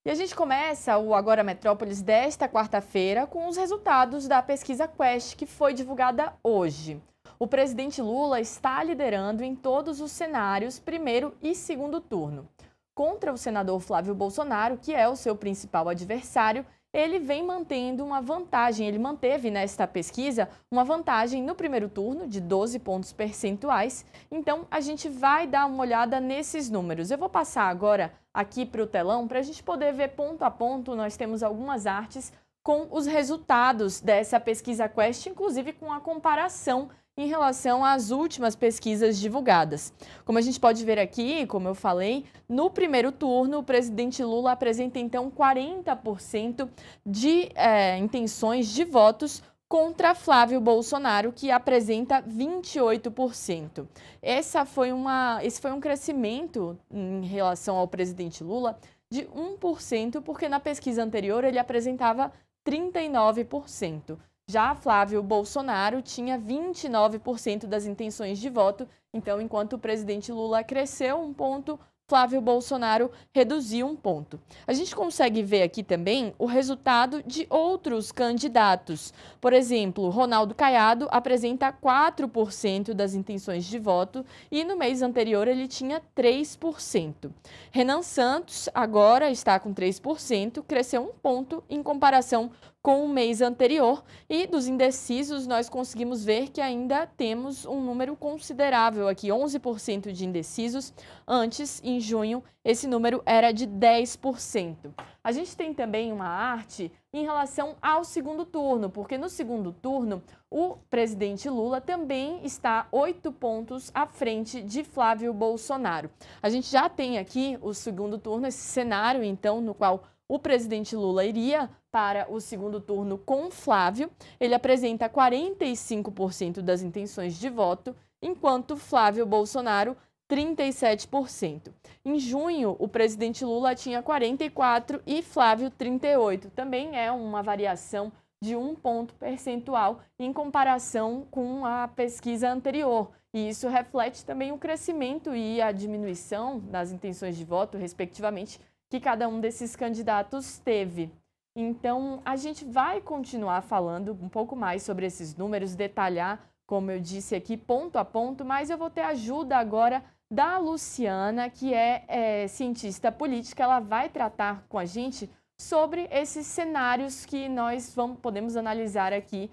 E a gente começa o Agora Metrópolis desta quarta-feira com os resultados da pesquisa Quest, que foi divulgada hoje. O presidente Lula está liderando em todos os cenários, primeiro e segundo turno. Contra o senador Flávio Bolsonaro, que é o seu principal adversário, ele vem mantendo uma vantagem, ele manteve nesta pesquisa uma vantagem no primeiro turno de 12 pontos percentuais. Então, a gente vai dar uma olhada nesses números. Eu vou passar agora aqui para o telão para a gente poder ver ponto a ponto. Nós temos algumas artes com os resultados dessa pesquisa Quest, inclusive com a comparação em relação às últimas pesquisas divulgadas. Como a gente pode ver aqui, como eu falei, no primeiro turno, o presidente Lula apresenta então 40% de intenções de votos contra Flávio Bolsonaro, que apresenta 28%. Esse foi um crescimento em relação ao presidente Lula de 1%, porque na pesquisa anterior ele apresentava 39%. Já Flávio Bolsonaro tinha 29% das intenções de voto, então enquanto o presidente Lula cresceu um ponto, Flávio Bolsonaro reduziu um ponto. A gente consegue ver aqui também o resultado de outros candidatos. Por exemplo, Ronaldo Caiado apresenta 4% das intenções de voto e no mês anterior ele tinha 3%. Renan Santos agora está com 3%, cresceu um ponto em comparação com o mês anterior, e dos indecisos nós conseguimos ver que ainda temos um número considerável aqui, 11% de indecisos. Antes, em junho, esse número era de 10%. A gente tem também uma arte em relação ao segundo turno, porque no segundo turno o presidente Lula também está 8 pontos à frente de Flávio Bolsonaro. A gente já tem aqui o segundo turno, esse cenário então no qual o presidente Lula iria para o segundo turno com Flávio. Ele apresenta 45% das intenções de voto, enquanto Flávio Bolsonaro 37%. Em junho, o presidente Lula tinha 44% e Flávio 38%. Também é uma variação de 1 ponto percentual em comparação com a pesquisa anterior. E isso reflete também o crescimento e a diminuição das intenções de voto, respectivamente, que cada um desses candidatos teve. Então, a gente vai continuar falando um pouco mais sobre esses números, detalhar, como eu disse aqui, ponto a ponto, mas eu vou ter ajuda agora da Luciana, que é cientista política. Ela vai tratar com a gente sobre esses cenários que nós podemos analisar aqui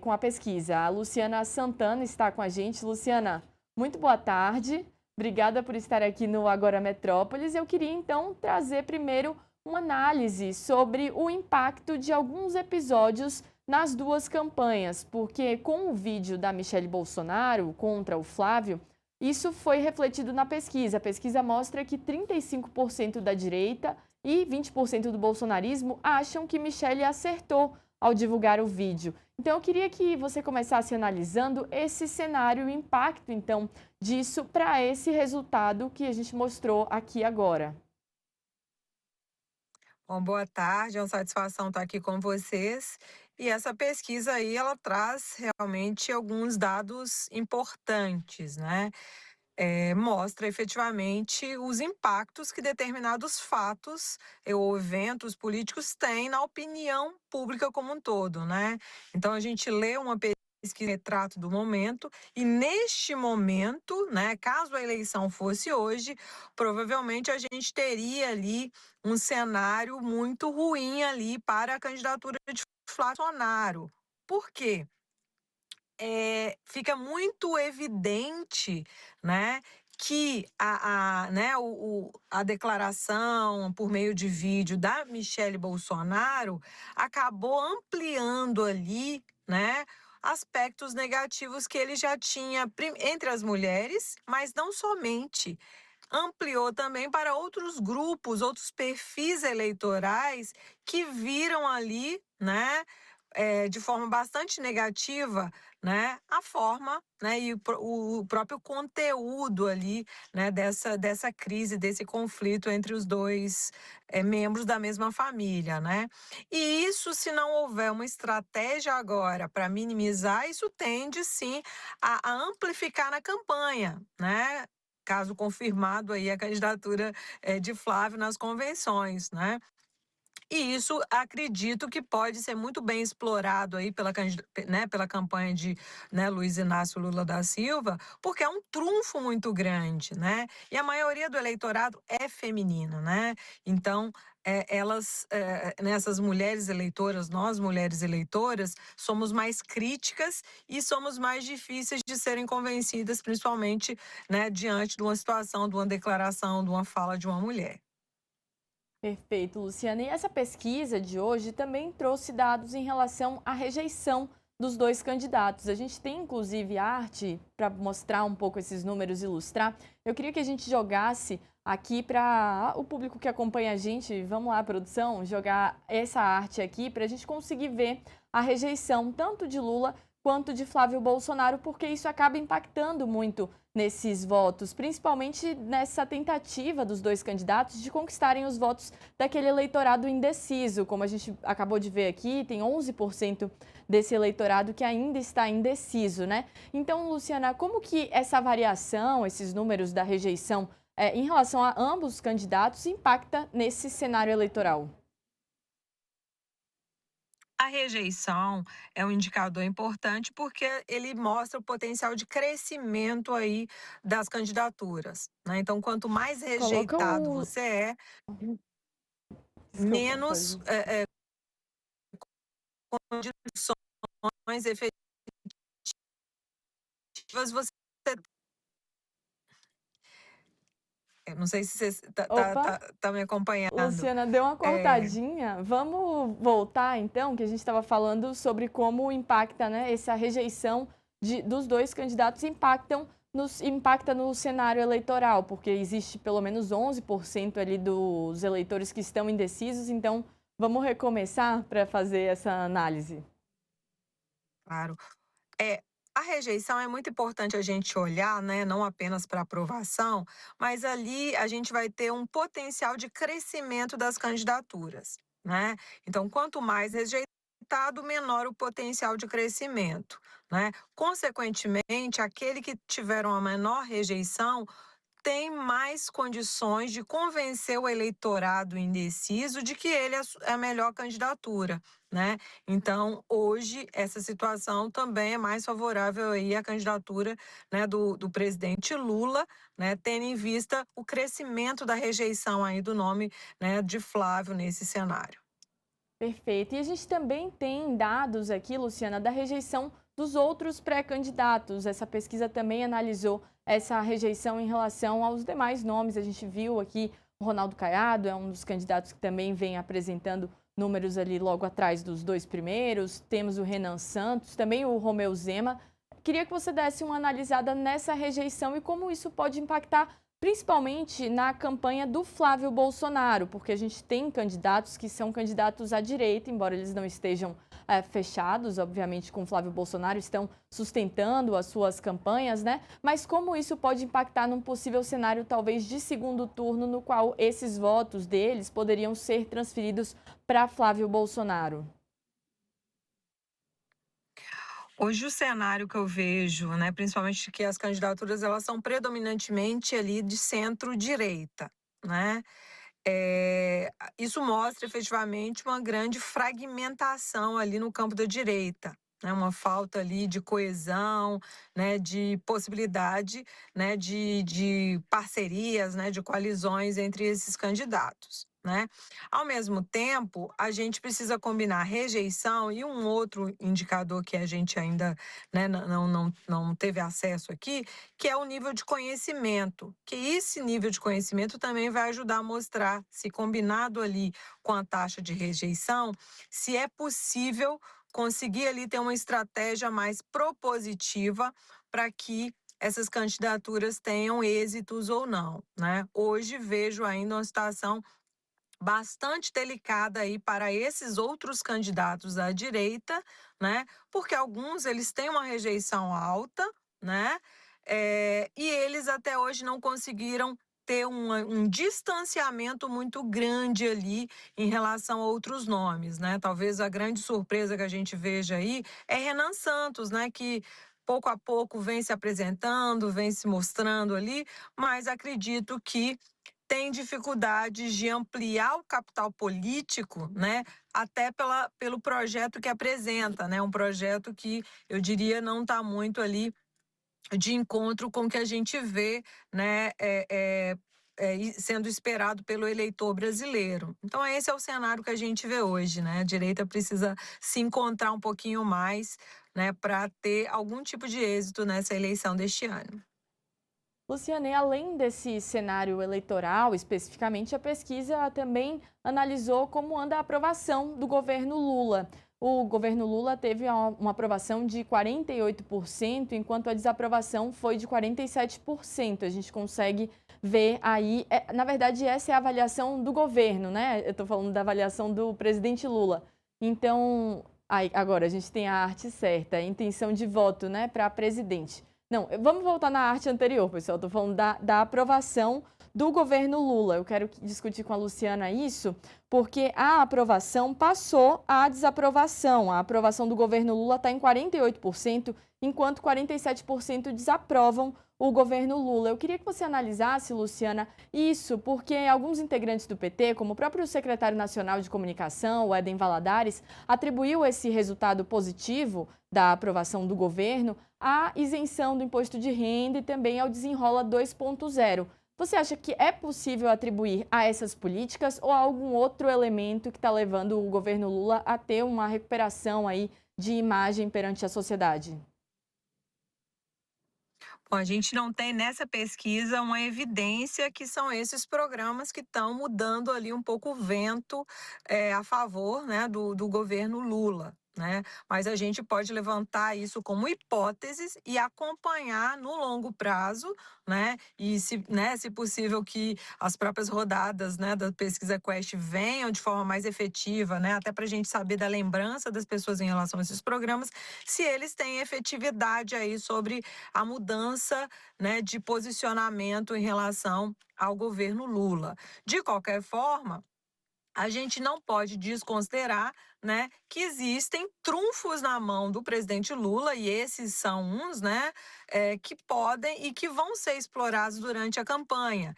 com a pesquisa. A Luciana Santana está com a gente. Luciana, muito boa tarde. Obrigada por estar aqui no Agora Metrópolis. Eu queria então trazer primeiro uma análise sobre o impacto de alguns episódios nas duas campanhas, porque com o vídeo da Michelle Bolsonaro contra o Flávio, isso foi refletido na pesquisa. A pesquisa mostra que 35% da direita e 20% do bolsonarismo acham que Michelle acertou ao divulgar o vídeo. Então, eu queria que você começasse analisando esse cenário, o impacto, então, disso para esse resultado que a gente mostrou aqui agora. Bom, boa tarde, é uma satisfação estar aqui com vocês. E essa pesquisa aí, ela traz realmente alguns dados importantes, né? Mostra efetivamente os impactos que determinados fatos ou eventos políticos têm na opinião pública como um todo, né? Então a gente lê uma pesquisa retrato do momento e neste momento, né, caso a eleição fosse hoje, provavelmente a gente teria ali um cenário muito ruim ali para a candidatura de Flávio Bolsonaro. Por quê? Fica muito evidente, né, que a declaração por meio de vídeo da Michelle Bolsonaro acabou ampliando ali, né, aspectos negativos que ele já tinha entre as mulheres, mas não somente. Ampliou também para outros grupos, outros perfis eleitorais que viram ali, né, de forma bastante negativa, né, a forma, né, e o próprio conteúdo ali, né, dessa crise, desse conflito entre os dois membros da mesma família, né? E isso, se não houver uma estratégia agora para minimizar, isso tende sim a amplificar na campanha, né? caso confirmado aí a candidatura de Flávio nas convenções, né? E isso acredito que pode ser muito bem explorado aí né, pela campanha de, né, Luiz Inácio Lula da Silva, porque é um trunfo muito grande, né? E a maioria do eleitorado é feminino, né? Então, nessas mulheres eleitoras, nós mulheres eleitoras, somos mais críticas e somos mais difíceis de serem convencidas, principalmente, né, diante de uma situação, de uma declaração, de uma fala de uma mulher. Perfeito, Luciana. E essa pesquisa de hoje também trouxe dados em relação à rejeição dos dois candidatos. A gente tem inclusive arte para mostrar um pouco esses números, ilustrar. Eu queria que a gente jogasse aqui para o público que acompanha a gente, vamos lá, produção, jogar essa arte aqui para a gente conseguir ver a rejeição tanto de Lula quanto de Flávio Bolsonaro, porque isso acaba impactando muito nesses votos, principalmente nessa tentativa dos dois candidatos de conquistarem os votos daquele eleitorado indeciso. Como a gente acabou de ver aqui, tem 11% desse eleitorado que ainda está indeciso, né? Então, Luciana, como que essa variação, esses números da rejeição em relação a ambos os candidatos impacta nesse cenário eleitoral? A rejeição é um indicador importante porque ele mostra o potencial de crescimento aí das candidaturas, né? Então, quanto mais Coloca rejeitado o. você é, Desculpa, menos pode. condições efetivas você. Eu não sei se você Opa! tá me acompanhando. Luciana, deu uma É, cortadinha. Vamos voltar então, que a gente estava falando sobre como impacta, né, essa rejeição dos dois candidatos impacta no cenário eleitoral, porque existe pelo menos 11% ali dos eleitores que estão indecisos. Então, vamos recomeçar para fazer essa análise. claro. É, a rejeição é muito importante a gente olhar, né, não apenas para aprovação, mas ali a gente vai ter um potencial de crescimento das candidaturas, né? Então, quanto mais rejeitado, menor o potencial de crescimento, né? Consequentemente, aquele que tiver uma menor rejeição tem mais condições de convencer o eleitorado indeciso de que ele é a melhor candidatura, né? Então, hoje, essa situação também é mais favorável aí à candidatura, né, do presidente Lula, né, tendo em vista o crescimento da rejeição aí do nome, né, de Flávio nesse cenário. Perfeito. E a gente também tem dados aqui, Luciana, da rejeição dos outros pré-candidatos. Essa pesquisa também analisou essa rejeição em relação aos demais nomes. A gente viu aqui o Ronaldo Caiado, é um dos candidatos que também vem apresentando números ali logo atrás dos dois primeiros. Temos o Renan Santos, também o Romeu Zema. Queria que você desse uma analisada nessa rejeição e como isso pode impactar principalmente na campanha do Flávio Bolsonaro, porque a gente tem candidatos que são candidatos à direita, embora eles não estejam fechados, obviamente, com o Flávio Bolsonaro, estão sustentando as suas campanhas, né? Mas como isso pode impactar num possível cenário, talvez, de segundo turno, no qual esses votos deles poderiam ser transferidos para Flávio Bolsonaro? Hoje o cenário que eu vejo, né, principalmente que as candidaturas elas são predominantemente ali de centro-direita, né? Isso mostra efetivamente uma grande fragmentação ali no campo da direita, né, uma falta ali de coesão, né, de possibilidade, né, de parcerias, né, de coalizões entre esses candidatos, né. Ao mesmo tempo, a gente precisa combinar rejeição e um outro indicador que a gente ainda, né, não teve acesso aqui, que é o nível de conhecimento, que esse nível de conhecimento também vai ajudar a mostrar, se combinado ali com a taxa de rejeição, se é possível conseguir ali ter uma estratégia mais propositiva para que essas candidaturas tenham êxitos ou não, né? Hoje vejo ainda uma situação bastante delicada aí para esses outros candidatos à direita, né? Porque alguns eles têm uma rejeição alta, né? E eles até hoje não conseguiram ter um distanciamento muito grande ali em relação a outros nomes, né? Talvez a grande surpresa que a gente veja aí é Renan Santos, né? Que pouco a pouco vem se apresentando, vem se mostrando ali, mas acredito que tem dificuldades de ampliar o capital político, né, até pelo projeto que apresenta, né, um projeto que eu diria não está muito ali de encontro com o que a gente vê, né, sendo esperado pelo eleitor brasileiro. Então, esse é o cenário que a gente vê hoje, né? A direita precisa se encontrar um pouquinho mais, né, para ter algum tipo de êxito nessa eleição deste ano. Luciane, além desse cenário eleitoral, especificamente, a pesquisa também analisou como anda a aprovação do governo Lula. O governo Lula teve uma aprovação de 48%, enquanto a desaprovação foi de 47%. A gente consegue ver aí, na verdade, essa é a avaliação do governo, né? Eu estou falando da avaliação do presidente Lula. Então, aí, agora a gente tem a arte certa, a intenção de voto, né, para presidente. Não, vamos voltar na arte anterior, pessoal. Estou falando da aprovação do governo Lula. Eu quero discutir com a Luciana isso, porque a aprovação passou a desaprovação. A aprovação do governo Lula está em 48%, enquanto 47% desaprovam o governo Lula. Eu queria que você analisasse, Luciana, isso, porque alguns integrantes do PT, como o próprio secretário nacional de comunicação, o Éden Valadares, atribuiu esse resultado positivo da aprovação do governo à isenção do imposto de renda e também ao Desenrola 2.0. Você acha que é possível atribuir a essas políticas ou a algum outro elemento que está levando o governo Lula a ter uma recuperação aí de imagem perante a sociedade? Bom, a gente não tem nessa pesquisa uma evidência que são esses programas que estão mudando ali um pouco o vento a favor, né, do governo Lula. Né? Mas a gente pode levantar isso como hipóteses e acompanhar no longo prazo, né? E se possível que as próprias rodadas, né, da pesquisa Quest venham de forma mais efetiva, né? Até para a gente saber da lembrança das pessoas em relação a esses programas, se eles têm efetividade aí sobre a mudança, né, de posicionamento em relação ao governo Lula. De qualquer forma, a gente não pode desconsiderar, né, que existem trunfos na mão do presidente Lula, e esses são uns, né, que podem e que vão ser explorados durante a campanha.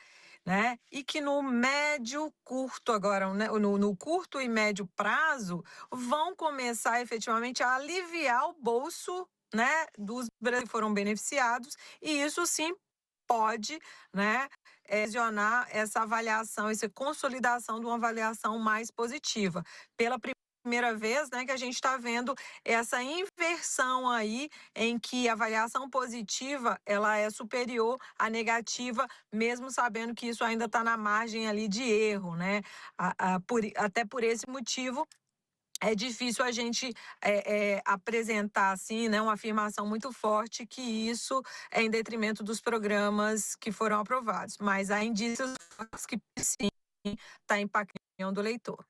Né? E que no médio, curto agora, né, no curto e médio prazo, vão começar efetivamente a aliviar o bolso, né, dos brasileiros que foram beneficiados, e isso sim pode, né, lesionar essa avaliação, essa consolidação de uma avaliação mais positiva. Pela primeira vez, né, que a gente está vendo essa inversão aí em que a avaliação positiva ela é superior à negativa, mesmo sabendo que isso ainda está na margem ali de erro, né? Até por esse motivo é difícil a gente apresentar assim, né, uma afirmação muito forte que isso é em detrimento dos programas que foram aprovados, mas há indícios fortes que sim está impactando o leitor.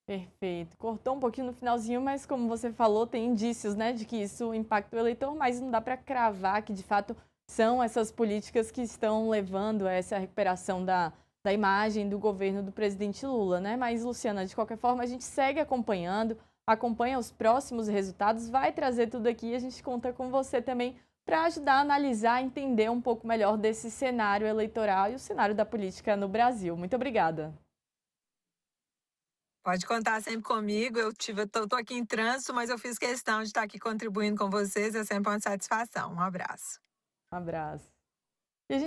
Perfeito. Cortou um pouquinho no finalzinho, mas como você falou, tem indícios, né, de que isso impacta o eleitor, mas não dá para cravar que de fato são essas políticas que estão levando a essa recuperação da imagem do governo do presidente Lula, né? Mas, Luciana, de qualquer forma, a gente segue acompanhando, acompanha os próximos resultados, vai trazer tudo aqui e a gente conta com você também para ajudar a analisar, entender um pouco melhor desse cenário eleitoral e o cenário da política no Brasil. Muito obrigada. Pode contar sempre comigo. Tô aqui em trânsito, mas eu fiz questão de estar aqui contribuindo com vocês. É sempre uma satisfação. Um abraço. Um abraço.